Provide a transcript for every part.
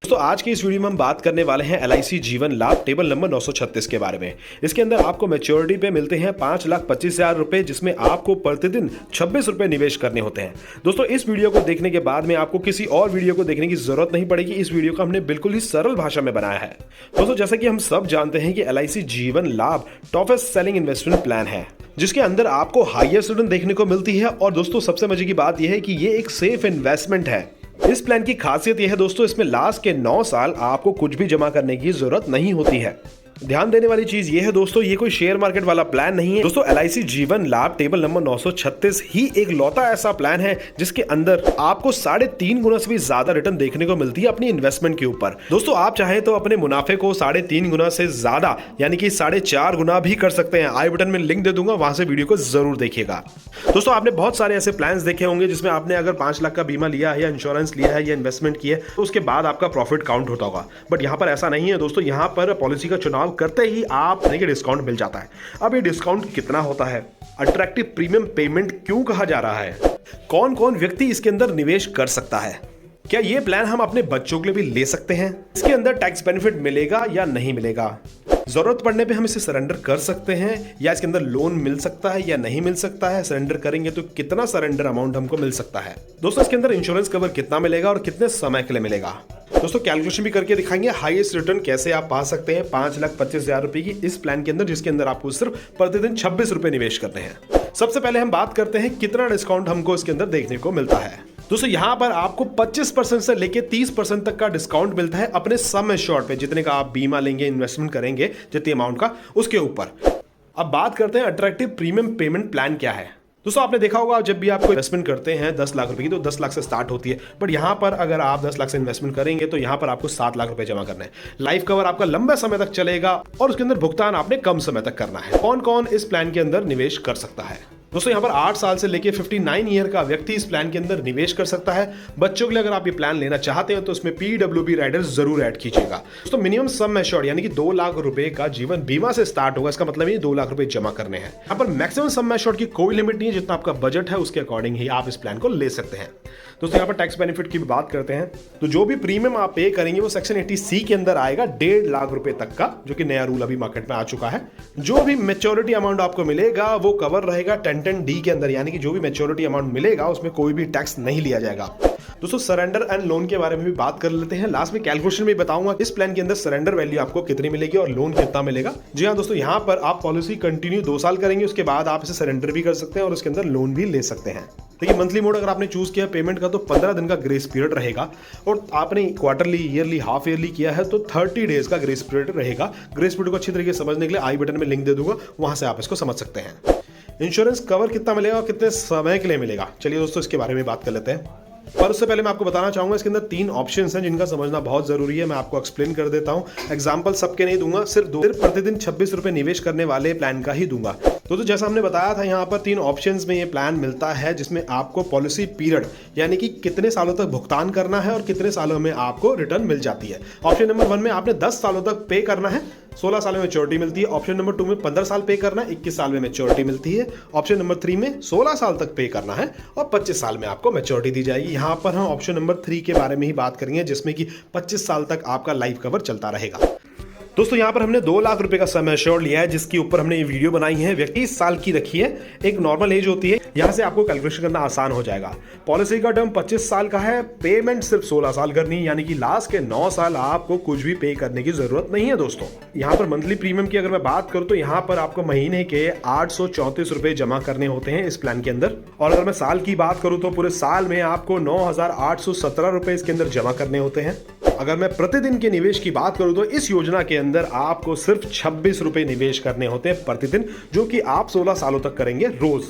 तो आज की इस वीडियो में हम बात करने वाले हैं LIC जीवन लाभ टेबल नंबर 936 के बारे में। इसके अंदर आपको मैच्योरिटी पे मिलते हैं 5,25,000 रुपए, जिसमें आपको प्रतिदिन 26 रुपए निवेश करने होते हैं। दोस्तों, इस वीडियो को देखने के बाद में आपको किसी और वीडियो को देखने की जरूरत नहीं पड़ेगी। इस वीडियो को हमने बिल्कुल ही सरल भाषा में बनाया है। दोस्तों, जैसा कि हम सब जानते हैं कि LIC जीवन लाभ टॉपेस्ट सेलिंग इन्वेस्टमेंट प्लान है, जिसके अंदर आपको हाईएस्ट रिटर्न देखने को मिलती है। और दोस्तों, सबसे मजे की बात यह है कि ये एक सेफ इन्वेस्टमेंट है। इस प्लान की खासियत यह है दोस्तों, इसमें लास्ट के 9 साल आपको कुछ भी जमा करने की जरूरत नहीं होती है। ध्यान देने वाली चीज ये है दोस्तों, ये कोई शेयर मार्केट वाला प्लान नहीं है। दोस्तों, LIC जीवन लाभ टेबल नंबर 936 ही एक लौता ऐसा प्लान है जिसके अंदर आपको 3.5 गुना से भी ज्यादा रिटर्न देखने को मिलती है अपनी इन्वेस्टमेंट के ऊपर। दोस्तों, आप चाहें तो अपने मुनाफे को 3.5 गुना से ज्यादा यानी कि 4.5 गुना भी कर सकते हैं। आई बटन में लिंक दे दूंगा, वहां से वीडियो को जरूर देखिएगा। दोस्तों, आपने बहुत सारे ऐसे प्लान देखे होंगे जिसमें आपने अगर 5 लाख का बीमा लिया है या इंश्योरेंस लिया है या इन्वेस्टमेंट किया है तो उसके बाद आपका प्रॉफिट काउंट होता होगा। बट यहाँ पर ऐसा नहीं है दोस्तों। यहाँ पर पॉलिसी का चुनाव करते ही आप देखिए डिस्काउंट मिल जाता है। अब ये डिस्काउंट कितना होता है, अट्रैक्टिव प्रीमियम पेमेंट क्यों कहा जा रहा है, कौन कौन व्यक्ति इसके अंदर निवेश कर सकता है, क्या ये प्लान हम अपने बच्चों के लिए भी ले सकते हैं, इसके अंदर टैक्स बेनिफिट मिलेगा या नहीं मिलेगा, जरूरत पड़ने पे हम इसे सरेंडर कर सकते हैं या इसके अंदर लोन मिल सकता है या नहीं मिल सकता है, सरेंडर करेंगे तो कितना सरेंडर अमाउंट हमको मिल सकता है। दोस्तों, इसके अंदर इंश्योरेंस कवर कितना मिलेगा और कितने समय के लिए मिलेगा। दोस्तों, कैलकुलेशन भी करके दिखाएंगे हाईएस्ट रिटर्न कैसे आप पा सकते हैं 5,25,000 रुपए की इस प्लान के अंदर, जिसके अंदर आपको सिर्फ प्रतिदिन 26 रुपए निवेश करते हैं। सबसे पहले हम बात करते हैं कितना डिस्काउंट हमको इसके अंदर देखने को मिलता है। दोस्तों, यहां पर आपको 25% से लेके 30% तक का डिस्काउंट मिलता है अपने सम एश्योर्ड पे, जितने का आप बीमा लेंगे, इन्वेस्टमेंट करेंगे, जितनी अमाउंट का उसके ऊपर। अब बात करते हैं अट्रैक्टिव प्रीमियम पेमेंट प्लान क्या है। दोस्तों, आपने देखा होगा जब भी आप कोई इन्वेस्टमेंट करते हैं 10 लाख रुपए की तो 10 लाख से स्टार्ट होती है। बट यहां पर अगर आप 10 लाख से इन्वेस्टमेंट करेंगे तो यहां पर आपको 7 लाख रुपए जमा करना है। लाइफ कवर आपका लंबे समय तक चलेगा और उसके अंदर भुगतान आपने कम समय तक करना है। कौन कौन इस प्लान के अंदर निवेश कर सकता है? दोस्तों, यहाँ पर 8 साल से लेके 59 ईयर का व्यक्ति इस प्लान के अंदर निवेश कर सकता है। बच्चों के लिए अगर आप ये प्लान लेना चाहते हैं तो इसमें PWB राइडर जरूर ऐड कीजिएगा। दोस्तों, मिनिमम सम एश्योर्ड यानी कि 2 लाख रुपए का जीवन बीमा से स्टार्ट होगा। इसका मतलब ये 2 लाख रुपए जमा करने हैं। यहाँ पर मैक्सिमम सम एश्योर्ड की कोई लिमिट नहीं है, जितना आपका बजट है उसके अकॉर्डिंग ही आप इस प्लान को ले सकते हैं। दोस्तों, यहाँ पर टैक्स बेनिफिट की बात करते हैं तो जो भी प्रीमियम आप पे करेंगे वो सेक्शन 80C के अंदर आएगा 1.5 लाख रुपए तक का, जो कि नया रूल अभी मार्केट में आ चुका है। जो भी मेच्योरिटी अमाउंट आपको मिलेगा वो कवर रहेगा 1010D के अंदर, यानी कि जो भी मैच्योरिटी अमाउंट मिलेगा उसमें कोई भी टैक्स नहीं लिया जाएगा। दोस्तों, सरेंडर एंड लोन के बारे में भी बात कर लेते हैं। लास्ट में कैलकुलेशन में बताऊंगा इस प्लान के अंदर सरेंडर वैल्यू आपको कितनी मिलेगी और लोन कितना मिलेगा। जी हाँ दोस्तों, यहाँ पर आप पॉलिसी कंटिन्यू 2 साल करेंगे, उसके बाद आप इसे सरेंडर भी कर सकते हैं और उसके अंदर लोन भी ले सकते हैं। देखिए, मंथली मोड अगर आपने चूज किया पेमेंट का तो 15 दिन का ग्रेस पीरियड रहेगा, और आपने क्वार्टरली, ईयरली, हाफ ईयरली किया है तो 30 डेज का ग्रेस पीरियड रहेगा। ग्रेस पीरियड को अच्छी तरीके से समझने के लिए आई बटन में लिंक दे दूंगा, वहां से आप इसको समझ सकते हैं। इंश्योरेंस कवर कितना मिलेगा और कितने समय के लिए मिलेगा, चलिए दोस्तों इसके बारे में बात कर लेते हैं। पर उससे पहले मैं आपको बताना चाहूंगा इसके अंदर 3 ऑप्शंस हैं जिनका समझना बहुत जरूरी है। मैं आपको एक्सप्लेन कर देता हूं। एग्जांपल सबके नहीं दूंगा, सिर्फ प्रतिदिन 26 रुपए निवेश करने वाले प्लान का ही दूंगा। तो जैसा हमने बताया था, यहाँ पर 3 ऑप्शंस में ये प्लान मिलता है, जिसमें आपको पॉलिसी पीरियड यानी कि कितने सालों तक भुगतान करना है और कितने सालों में आपको रिटर्न मिल जाती है। ऑप्शन नंबर 1 में आपने 10 सालों तक पे करना है, 16 साल में मैच्योरिटी मिलती है। ऑप्शन नंबर 2 में 15 साल पे करना है, 21 साल में मैच्योरिटी मिलती है। ऑप्शन नंबर 3 में 16 साल तक पे करना है और 25 साल में आपको मैच्योरिटी दी जाएगी। यहाँ पर हम ऑप्शन नंबर 3 के बारे में ही बात करेंगे, जिसमें कि 25 साल तक आपका लाइफ कवर चलता रहेगा। दोस्तों, यहाँ पर हमने 2 लाख रुपए का सम एश्योर्ड लिया है, जिसके ऊपर हमने ये वीडियो बनाई है। व्यक्ति 20 साल की रखी है, एक नॉर्मल एज होती है। यहाँ से आपको कैलकुलेशन करना आसान हो जाएगा। पॉलिसी का टर्म 25 साल का है, पेमेंट सिर्फ 16 साल करनी, यानी कि लास्ट के 9 साल आपको कुछ भी पे करने की जरूरत नहीं है। दोस्तों, यहाँ पर मंथली प्रीमियम की अगर मैं बात करूँ तो यहाँ पर आपको महीने के 834 रुपए जमा करने होते हैं इस प्लान के अंदर। और अगर मैं साल की बात करूँ तो पूरे साल में आपको 9,817 रुपए इसके अंदर जमा करने होते हैं। अगर मैं प्रतिदिन के निवेश की बात करूं तो इस योजना के अंदर आपको सिर्फ 26 रुपए निवेश करने होते हैं प्रतिदिन, जो कि आप 16 सालों तक करेंगे रोज।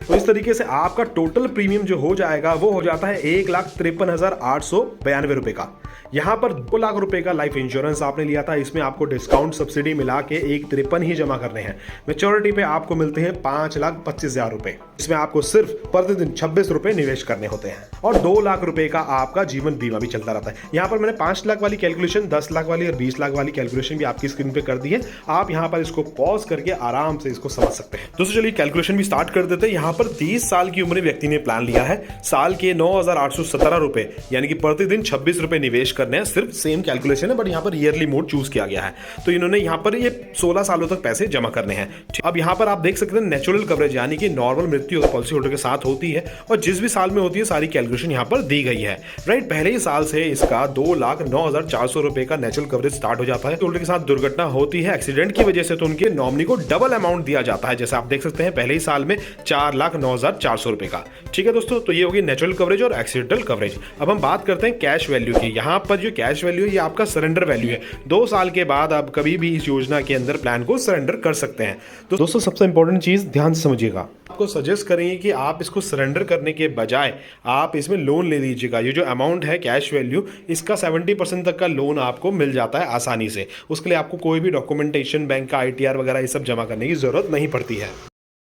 तो इस तरीके से आपका टोटल प्रीमियम जो हो जाएगा वो हो जाता है 1,53,892 रुपए का। यहाँ पर 2 लाख रुपए का लाइफ इंश्योरेंस आपने लिया था, इसमें आपको डिस्काउंट सब्सिडी मिला के 1,53 ही जमा करने हैं। मैच्योरिटी पे आपको मिलते हैं 5,25,000 रुपए, इसमें आपको सिर्फ प्रतिदिन 26 रुपए निवेश करने होते हैं और 2 लाख रुपए का आपका जीवन बीमा भी चलता रहता है। यहाँ पर मैंने 5 लाख वाली कैलकुलेशन, 10 लाख वाली और 20 लाख वाली कैलकुलेशन भी आपकी स्क्रीन पे कर दी है। आप यहाँ पर इसको पॉज करके आराम से इसको समझ सकते हैं। दोस्तों चलिए कैलकुलेशन भी स्टार्ट कर देते हैं। यहाँ पर 30 साल की उम्र व्यक्ति ने प्लान लिया है, साल के 9,817 रुपए यानी कि प्रतिदिन 26 रुपए निवेश निवेश करने हैं, सिर्फ सेम कैलकुलेशन है बट यहाँ पर ईयरली मोड चूज किया गया है। तो इन्होंने यहाँ पर ये 16 सालों तक पैसे जमा करने हैं। अब यहाँ पर आप देख सकते हैं नेचुरल कवरेज, यानी कि नॉर्मल मृत्यु पॉलिसी होल्डर के साथ होती है और जिस भी साल में होती है सारी कैलकुलेशन यहाँ पर दी गई है। राइट, पहले ही साल से इसका 2,09,400 रुपए का नेचुरल कवरेज स्टार्ट हो जाता है। होल्डर के साथ दुर्घटना होती है एक्सीडेंट की वजह से तो उनके नॉमिनी को डबल अमाउंट दिया जाता है, जैसे आप देख सकते हैं पहले ही साल में 4,09,400 रुपए का। ठीक है दोस्तों, तो ये होगी नेचुरल कवरेज और एक्सीडेंटल कवरेज। अब हम बात करते हैं कैश वैल्यू की। यहाँ पर जो कैश वैल्यू है ये आपका सरेंडर वैल्यू है। 2 साल के बाद आप कभी भी इस योजना के अंदर प्लान को सरेंडर कर सकते हैं। तो दोस्तों सबसे इंपॉर्टेंट चीज ध्यान से समझिएगा, आपको सजेस्ट करेंगे कि आप इसको सरेंडर करने के बजाय आप इसमें लोन ले लीजिएगा। ये जो अमाउंट है कैश वैल्यू, इसका 70% तक का लोन आपको मिल जाता है आसानी से। उसके लिए आपको कोई भी डॉक्यूमेंटेशन, बैंक का ITR वगैरह ये सब जमा करने की जरूरत नहीं पड़ती है।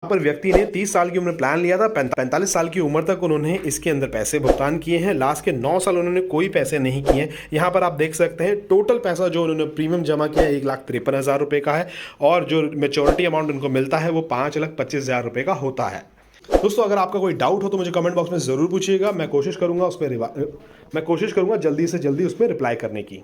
यहाँ पर व्यक्ति ने 30 साल की उम्र प्लान लिया था, 45 साल की उम्र तक उन्होंने इसके अंदर पैसे भुगतान किए हैं। लास्ट के 9 साल उन्होंने कोई पैसे नहीं किए। यहाँ पर आप देख सकते हैं टोटल पैसा जो उन्होंने प्रीमियम जमा किया 1,53,000 रुपये का है और जो मेच्योरिटी अमाउंट उनको मिलता है वो 5,25,000 रुपये का होता है। दोस्तों अगर आपका कोई डाउट हो तो मुझे कमेंट बॉक्स में ज़रूर पूछिएगा, मैं कोशिश करूँगा जल्दी से जल्दी उस पर रिप्लाई करने की।